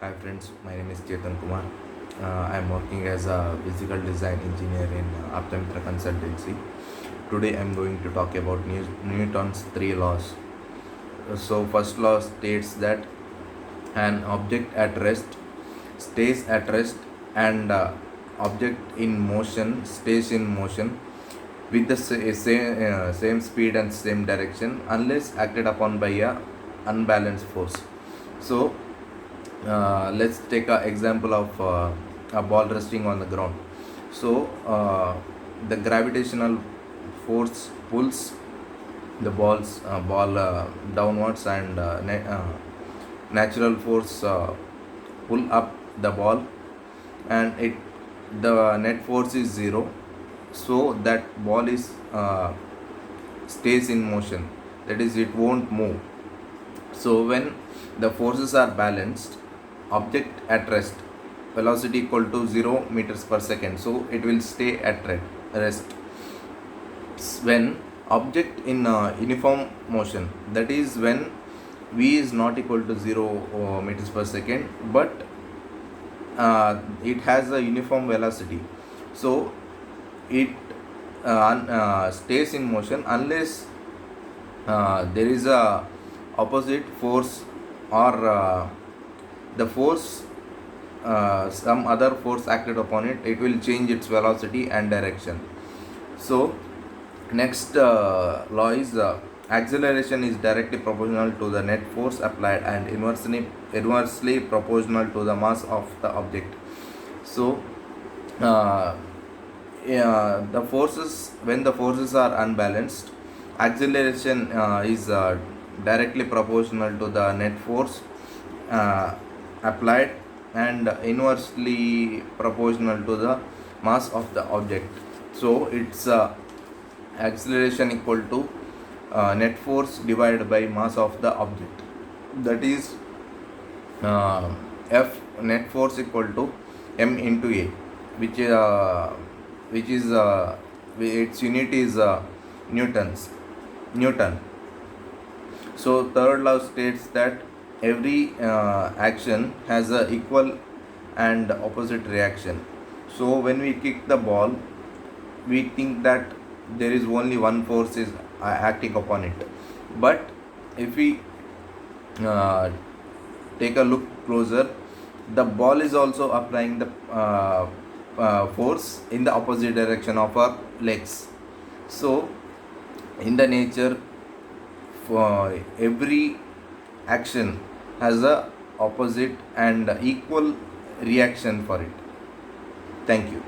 Hi friends, my name is Chetan Kumar. I am working as a physical design engineer in Aptamitra Consultancy. Today I am going to talk about Newton's three laws. So first law states that an object at rest stays at rest and object in motion stays in motion with the same speed and same direction unless acted upon by a unbalanced force. So let's take an example of a ball resting on the ground. So the gravitational force pulls the ball downwards, and natural force pull up the ball, and the net force is zero, so that ball is stays in motion, that is, it won't move. So when the forces are balanced, object at rest, velocity equal to 0 meters per second, so it will stay at rest. When object in uniform motion, that is when v is not equal to 0 meters per second, but it has a uniform velocity, so it stays in motion unless there is a opposite force, or the force some other force acted upon it, it will change its velocity and direction. So next law is acceleration is directly proportional to the net force applied and inversely proportional to the mass of the object. So the forces, when the forces are unbalanced, acceleration is directly proportional to the net force applied and inversely proportional to the mass of the object. So it's acceleration equal to net force divided by mass of the object, that is F net force equal to m into a, which is its unit is Newton. So third law states that every action has a equal and opposite reaction. So when we kick the ball, we think that there is only one force is acting upon it, but if we take a look closer, the ball is also applying the force in the opposite direction of our legs. So in the nature, for every action has a opposite and equal reaction for it. Thank you.